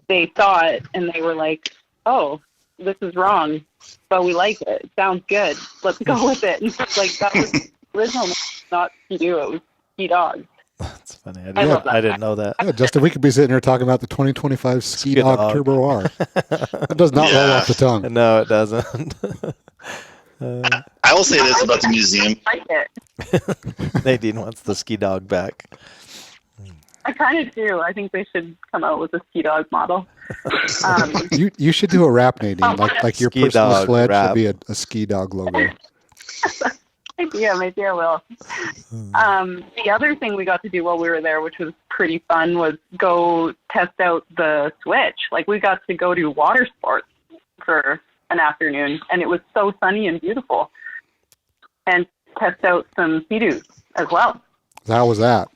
they saw it and they were like, oh, this is wrong, but we like it. It sounds good. Let's go with it. And like that was the original, not Ski-Doo, it was Ski Dog. That's funny. I didn't know that. Yeah, Justin, we could be sitting here talking about the 2025 Ski Dog Turbo R. That does not roll off the tongue. No, it doesn't. I will say this about the museum. I like it. Nadine wants the Ski Dog back. I kind of do. I think they should come out with a Ski Dog model. You should do a rap, Nadine. Like your Ski personal Dog sled rap. should be a Ski Dog logo. idea. Maybe I will. The other thing we got to do while we were there, which was pretty fun, was go test out the Switch. Like, we got to go do water sports for an afternoon, and it was so sunny and beautiful. And test out some Sea-Doos as well. How was that?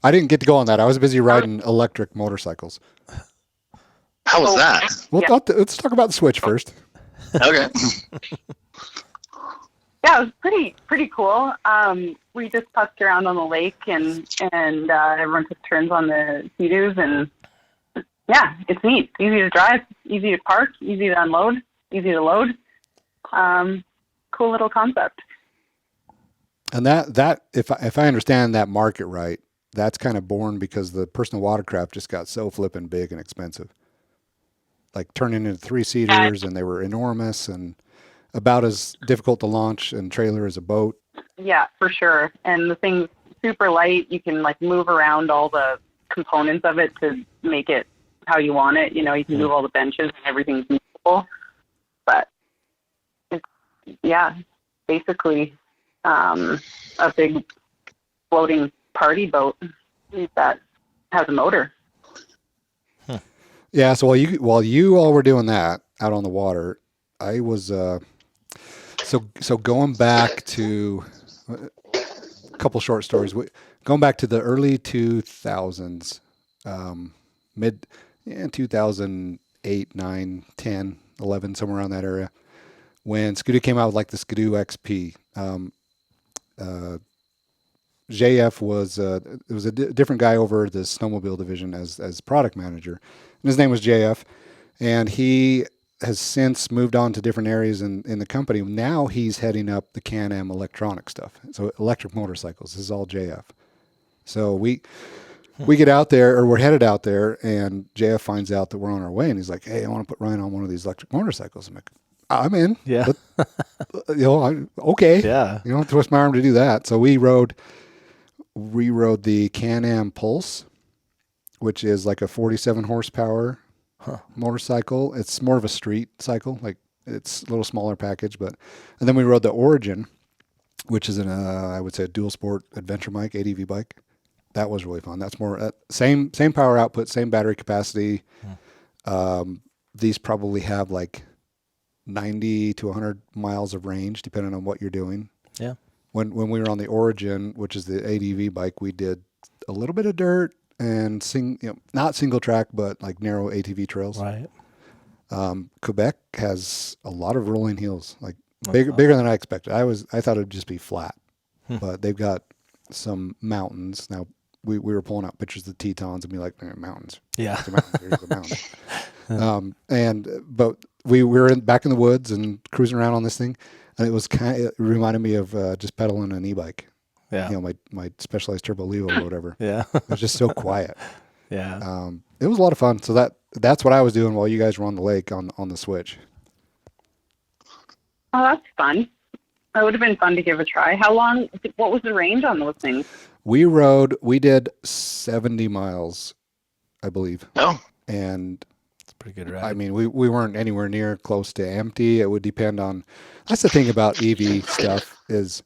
I didn't get to go on that. I was busy riding electric motorcycles. How was that? Well, let's talk about the Switch first. Okay. Yeah, it was pretty cool. We just pucked around on the lake, and everyone took turns on the Sea-Doos, and yeah, it's neat. Easy to drive, easy to park, easy to unload, easy to load. Cool little concept. And that if I understand that market right, that's kind of born because the personal watercraft just got so flippin' big and expensive. Like turning into 3-seaters, and they were enormous and about as difficult to launch and trailer as a boat. Yeah, for sure. And the thing's super light. You can like move around all the components of it to make it how you want it. You know, you can move all the benches and everything's movable. But it's, yeah, basically a big floating party boat that has a motor. Yeah, so while you all were doing that out on the water, I was so going back to a couple short stories. Going back to the early 2000s, mid 2008, 9, 10, 11, somewhere around that area, when Skidoo came out with like the Skidoo XP. JF was it was a different guy over the snowmobile division as product manager, and his name was JF, and he has since moved on to different areas in the company. Now he's heading up the Can-Am electronic stuff, so electric motorcycles. This is all JF. So we get out there, or we're headed out there, and JF finds out that we're on our way, and he's like, "Hey, I want to put Ryan on one of these electric motorcycles." I'm like, "I'm in." Yeah. Okay. Yeah. You don't twist my arm to do that. So we rode the Can-Am Pulse, which is like a 47 horsepower motorcycle. It's more of a street cycle, like it's a little smaller package, and then we rode the Origin, which is I would say a dual sport adventure bike, ADV bike. That was really fun. That's more same power output, same battery capacity. These probably have like 90 to 100 miles of range, depending on what you're doing. Yeah. When we were on the Origin, which is the ADV bike, we did a little bit of dirt and not single track, but like narrow ATV trails. Right. Quebec has a lot of rolling hills, like That's bigger than I expected. I thought it'd just be flat, but they've got some mountains. Now we were pulling out pictures of the Tetons and be like, mountains. Yeah. There's a mountain. There's a mountain. But we were back in the woods and cruising around on this thing. And it reminded me of just pedaling an e-bike. Yeah. You know, my Specialized Turbo Levo or whatever. Yeah. It was just so quiet. Yeah. It was a lot of fun. So that's what I was doing while you guys were on the lake on the Switch. Oh, that's fun. That would have been fun to give a try. What was the range on those things? We did 70 miles, I believe. Oh. And it's a pretty good ride. I mean, we weren't anywhere near close to empty. It would depend on, that's the thing about EV stuff is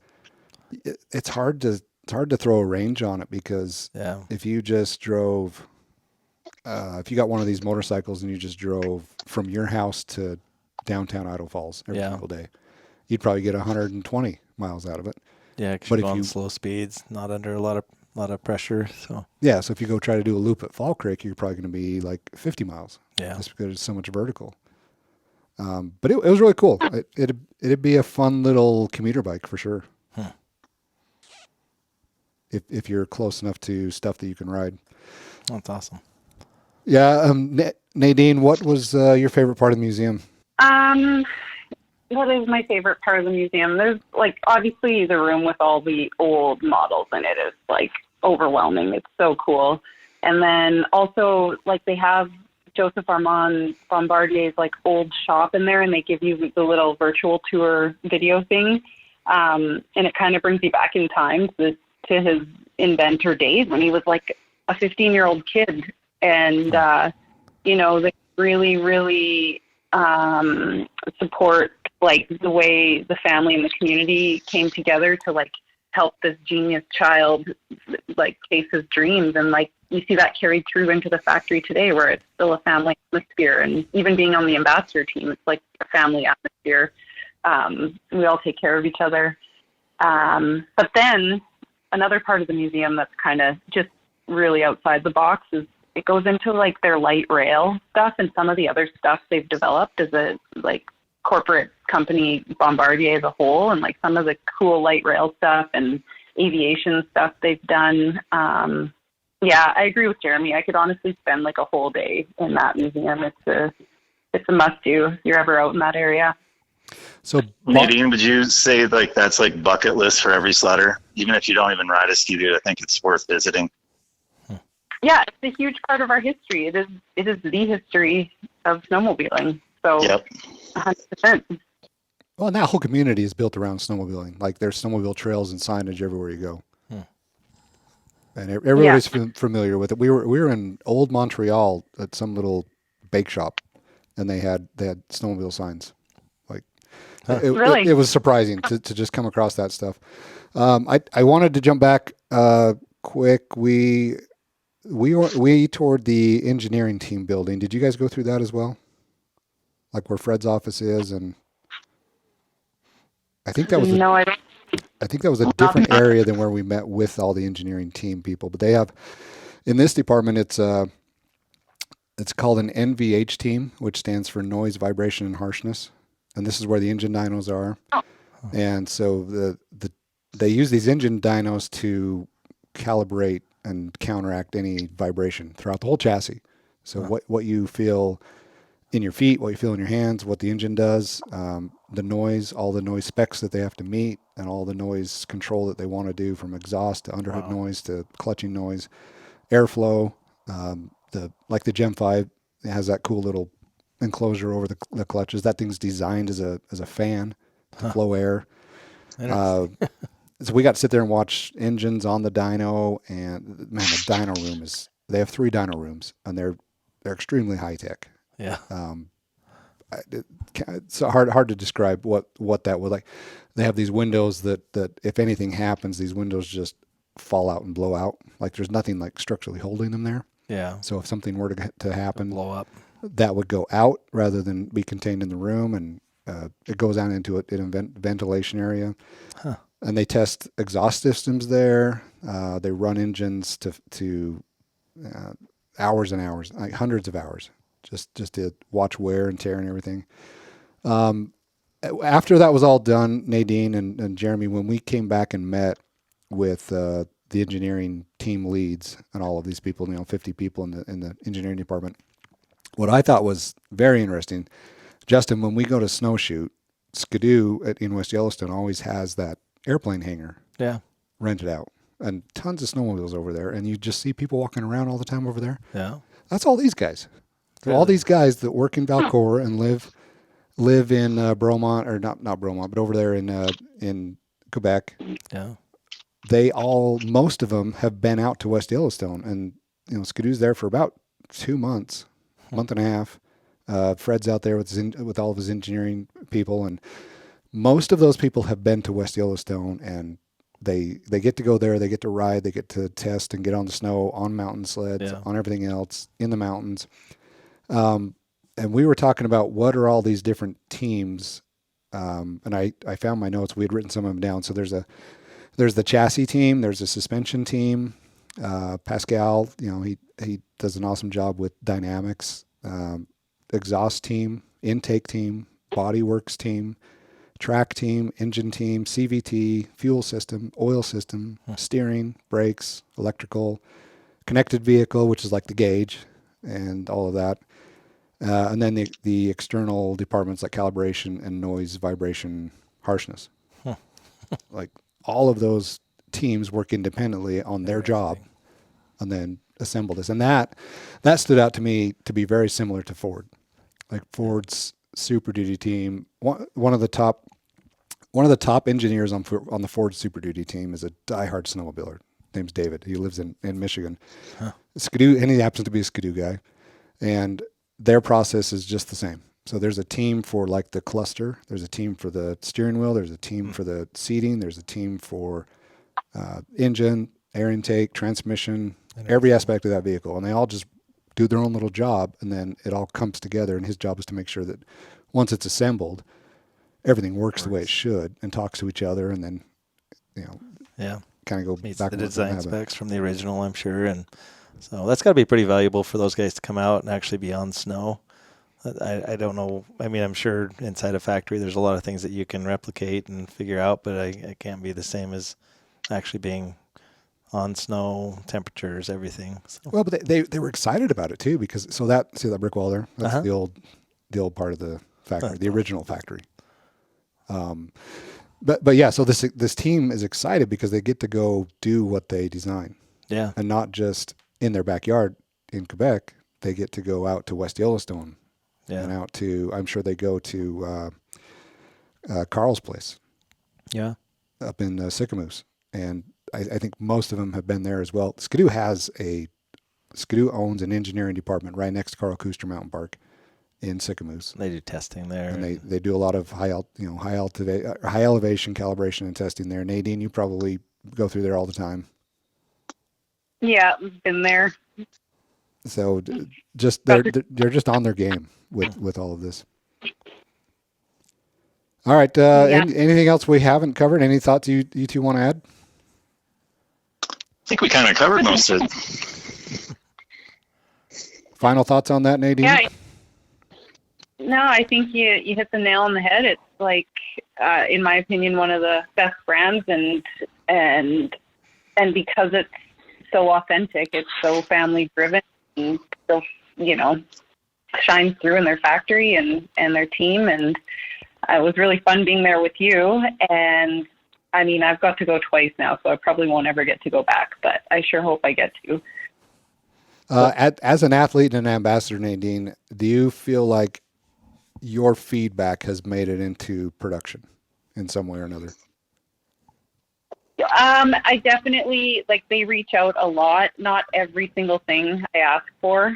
it's hard to throw a range on it, because if you just drove, if you got one of these motorcycles and you just drove from your house to downtown Idaho Falls every single day, you'd probably get 120 miles out of it. Yeah, because you're going slow speeds, not under a lot of pressure. So so if you go try to do a loop at Fall Creek, you're probably going to be like 50 miles. Yeah, just because it's so much vertical. But it was really cool. It'd be a fun little commuter bike for sure. If you're close enough to stuff that you can ride. That's awesome. Yeah, Nadine, what was your favorite part of the museum? What is my favorite part of the museum? There's like obviously the room with all the old models in it is like overwhelming. It's so cool. And then also like they have Joseph Armand Bombardier's like old shop in there, and they give you the little virtual tour video thing. And it kind of brings you back in time to his inventor days when he was like a 15-year-old kid. And, they really, really support like the way the family and the community came together to like help this genius child like chase his dreams. And like you see that carried through into the factory today, where it's still a family atmosphere. And even being on the ambassador team, it's like a family atmosphere. We all take care of each other. But then another part of the museum that's kind of just really outside the box is it goes into like their light rail stuff and some of the other stuff they've developed as a like corporate company, Bombardier as a whole, and like some of the cool light rail stuff and aviation stuff they've done. Yeah, I agree with Jeremy. I could honestly spend like a whole day in that museum. It's a must do if you're ever out in that area. So Nadine, would you say like that's like bucket list for every sledder? Even if you don't even ride a ski-doo, I think it's worth visiting. Yeah, it's a huge part of our history. It is the history of snowmobiling. So, Yep. 100%. Well, and that whole community is built around snowmobiling. Like there's snowmobile trails and signage everywhere you go. And everybody's familiar with it. We were in old Montreal at some little bake shop, and they had snowmobile signs. Like it was surprising to just come across that stuff. I wanted to jump back quick. We toured the engineering team building. Did you guys go through that as well? Like where Fred's office is, and I think that was I think that was a different area than where we met with all the engineering team people. But they have in this department, it's called an NVH team, which stands for noise, vibration, and harshness. And this is where the engine dynos are. And so they use these engine dynos to calibrate and counteract any vibration throughout the whole chassis. So what you feel in your feet, what you feel in your hands, what the engine does, the noise, all the noise specs that they have to meet, and all the noise control that they want to do, from exhaust to underhood noise to clutching noise, airflow. The Gem 5 has that cool little enclosure over the clutches. That thing's designed as a fan to flow air. So we got to sit there and watch engines on the dyno, and man, the dyno room they have 3 dyno rooms, and they're extremely high tech. Yeah. It's hard to describe what that would like. They have these windows that if anything happens, these windows just fall out and blow out. Like there's nothing like structurally holding them there. Yeah. So if something were to happen, blow up, that would go out rather than be contained in the room, and it goes down into a ventilation area. Huh. And they test exhaust systems there. They run engines to hours and hours, like hundreds of hours, just to watch wear and tear and everything. After that was all done, Nadine and Jeremy, when we came back and met with the engineering team leads and all of these people, 50 people in the engineering department, what I thought was very interesting, Justin, when we go to snowshoot, Skidoo in West Yellowstone always has that airplane hangar rented out, and tons of snowmobiles over there, and you just see people walking around all the time over there. Yeah, that's all these guys. So all these guys that work in Valcourt and live in Bromont, or not Bromont, but over there in Quebec. Yeah, most of them have been out to West Yellowstone, and Skidoo's there for about 2 months, month and a half. Fred's out there with all of his engineering people, and most of those people have been to West Yellowstone, and they get to go there, they get to ride, they get to test and get on the snow, on mountain sleds, on everything else in the mountains. And we were talking about what are all these different teams, and I found my notes. We had written some of them down. So there's the chassis team, there's a suspension team. Pascal, he does an awesome job with dynamics. Exhaust team, intake team, bodyworks team, track team, engine team, CVT, fuel system, oil system, steering, brakes, electrical, connected vehicle, which is like the gauge and all of that. And then the external departments like calibration and noise, vibration, harshness. Like all of those teams work independently on their job and then assemble this. And that stood out to me to be very similar to Ford. Like Ford's Super Duty team, one of the top engineers on the Ford Super Duty team is a diehard snowmobiler. Name's David. He lives in Michigan. Skidoo, and he happens to be a Skidoo guy. And their process is just the same. So there's a team for like the cluster. There's a team for the steering wheel. There's a team for the seating. There's a team for engine, air intake, transmission, every aspect of that vehicle. And they all just do their own little job, and then it all comes together. And his job is to make sure that once it's assembled, everything works the way it should and talks to each other. And then, kind of go meets back the and design specs from the original, I'm sure. And so that's got to be pretty valuable for those guys to come out and actually be on snow. I don't know. I mean, I'm sure inside a factory there's a lot of things that you can replicate and figure out, but it can't be the same as actually being on snow, temperatures, everything. So. Well, but they were excited about it too, because see that brick wall there? That's the old part of the factory, the original factory. But yeah, so this team is excited because they get to go do what they design. Yeah. And not just in their backyard in Quebec. They get to go out to West Yellowstone. Yeah. And out to, I'm sure they go to Carl's place. Yeah. Up in Sycamoose. And I think most of them have been there as well. Skidoo owns an engineering department right next to Carl Cooster Mountain Park in Sycamoose. They do testing there. And they do a lot of high elevation calibration and testing there. Nadine, you probably go through there all the time. Yeah, been there. So just they're just on their game with all of this. All right. Anything else we haven't covered? Any thoughts you two want to add? I think we kind of covered most of it. Final thoughts on that, Nadine? Yeah. No, I think you hit the nail on the head. It's like, in my opinion, one of the best brands, and because it's so authentic, it's so family driven, and still, shines through in their factory and their team. And it was really fun being there with you. And I mean, I've got to go twice now, so I probably won't ever get to go back, but I sure hope I get to. As an athlete and an ambassador, Nadine, do you feel like your feedback has made it into production in some way or another? I definitely, they reach out a lot. Not every single thing I ask for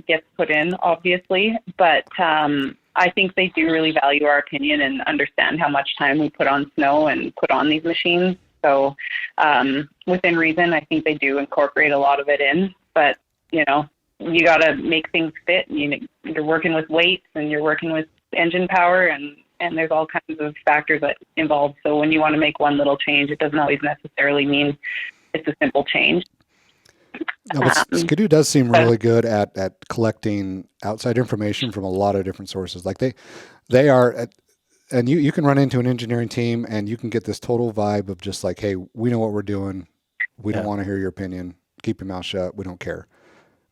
gets put in, obviously, but I think they do really value our opinion and understand how much time we put on snow and put on these machines. So within reason, I think they do incorporate a lot of it in, but you got to make things fit. You're working with weights and you're working with engine power, and there's all kinds of factors that involve. So when you want to make one little change, it doesn't always necessarily mean it's a simple change. No, but Skidoo does seem really good at collecting outside information from a lot of different sources. Like they are, and you can run into an engineering team and you can get this total vibe of just like, hey, we know what we're doing. We don't want to hear your opinion. Keep your mouth shut. We don't care.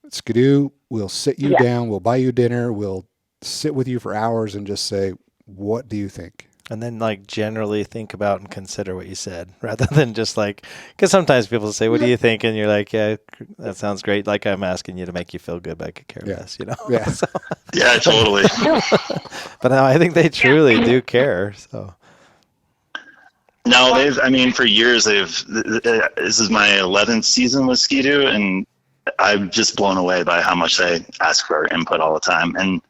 Skidoo will sit you down. We'll buy you dinner. We'll sit with you for hours and just say, what do you think? And then generally think about and consider what you said rather than just because sometimes people say, what do you think? And you're like, yeah, that sounds great. Like I'm asking you to make you feel good, but I could care less, Yeah. So. Yeah, totally. But no, I think they truly do care. So. No, for years this is my 11th season with Skidoo, and I'm just blown away by how much they ask for our input all the time. And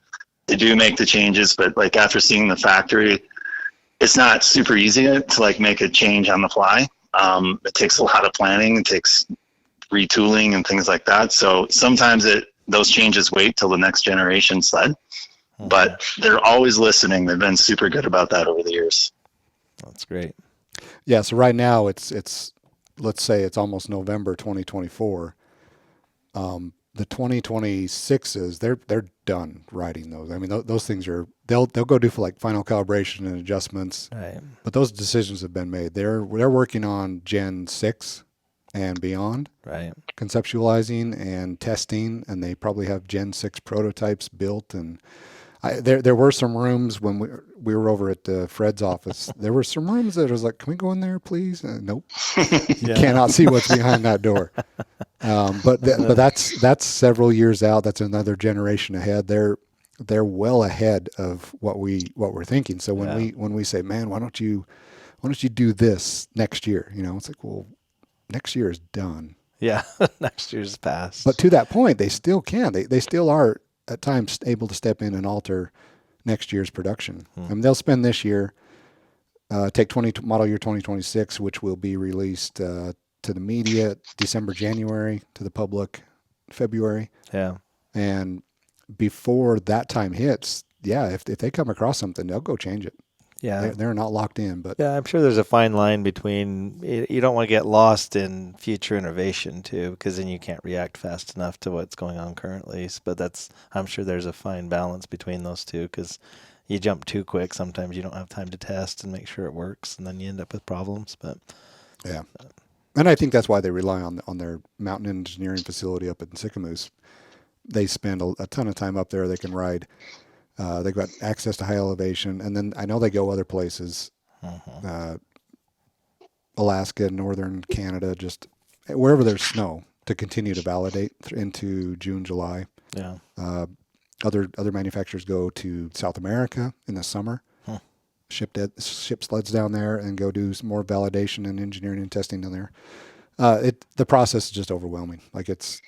they do make the changes, but after seeing the factory, it's not super easy to make a change on the fly. It takes a lot of planning. It takes retooling and things like that. So sometimes those changes wait till the next generation sled, but they're always listening. They've been super good about that over the years. That's great. Yeah. So right now it's let's say it's almost November 2024. The 2026s, they're done writing those. I mean, those things they'll go do for final calibration and adjustments. Right. But those decisions have been made. They're working on Gen 6 and beyond. Right. Conceptualizing and testing, and they probably have Gen 6 prototypes built. And there were some rooms when we were over at Fred's office. There were some rooms that I was like, can we go in there, please? Nope. You cannot see what's behind that door. But that's several years out. That's another generation ahead. They're well ahead of what we're thinking. So when we say, man, why don't you do this next year? It's like, well, next year is done. Yeah, next year's past. But to that point, they still can. They still are at times able to step in and alter next year's production. I mean, they'll spend this year, take model year 2026, which will be released to the media December, January, to the public February. Yeah. And before that time hits, if they come across something, they'll go change it. Yeah. They're not locked in, but yeah, I'm sure there's a fine line between, you don't want to get lost in future innovation too, because then you can't react fast enough to what's going on currently. But I'm sure there's a fine balance between those two, because you jump too quick. Sometimes you don't have time to test and make sure it works, and then you end up with problems. But yeah. And I think that's why they rely on their mountain engineering facility up in Sycamoose. They spend a ton of time up there. They can ride. They've got access to high elevation, and then I know they go other places, Alaska, northern Canada, just wherever there's snow, to continue to validate into June, July. yeah. Other manufacturers go to South America in the summer, ship sleds down there, and go do some more validation and engineering and testing down there. The process is just overwhelming. Like, it's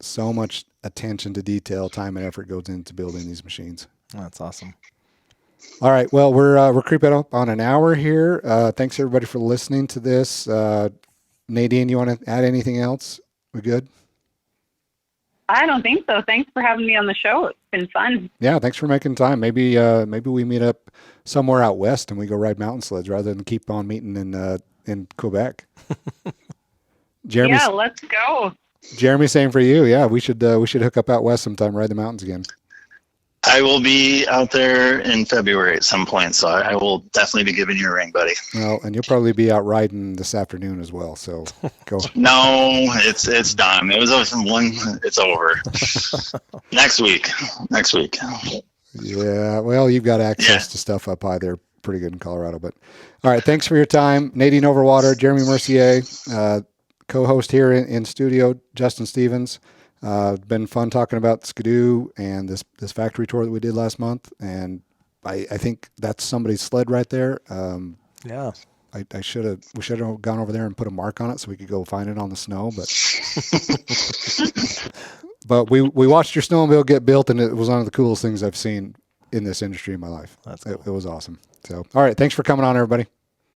so much attention to detail, time and effort goes into building these machines. That's awesome. All right. Well, we're creeping up on an hour here. Thanks everybody for listening to this. Nadine, you want to add anything else? We good? I don't think so. Thanks for having me on the show. It's been fun. Yeah. Thanks for making time. Maybe we meet up somewhere out west and we go ride mountain sleds rather than keep on meeting in Quebec. Jeremy. Yeah, let's go. Jeremy, same for you. Yeah, we should hook up out west sometime, ride the mountains again. I will be out there in February at some point, so I will definitely be giving you a ring, buddy. Well, and you'll probably be out riding this afternoon as well. So go. No, it's done. It was one. It's over. Next week. Yeah. Well, you've got access to stuff up high there, pretty good in Colorado. But all right, thanks for your time, Nadine Overwater, Jeremy Mercier. Co-host here in studio, Justin Stevens. Been fun talking about Skidoo and this factory tour that we did last month, and I think that's somebody's sled right there. Yeah. We should have gone over there and put a mark on it so we could go find it on the snow, but we watched your snowmobile get built, and it was one of the coolest things I've seen in this industry in my life. That's cool. It was awesome. So, all right, thanks for coming on, everybody.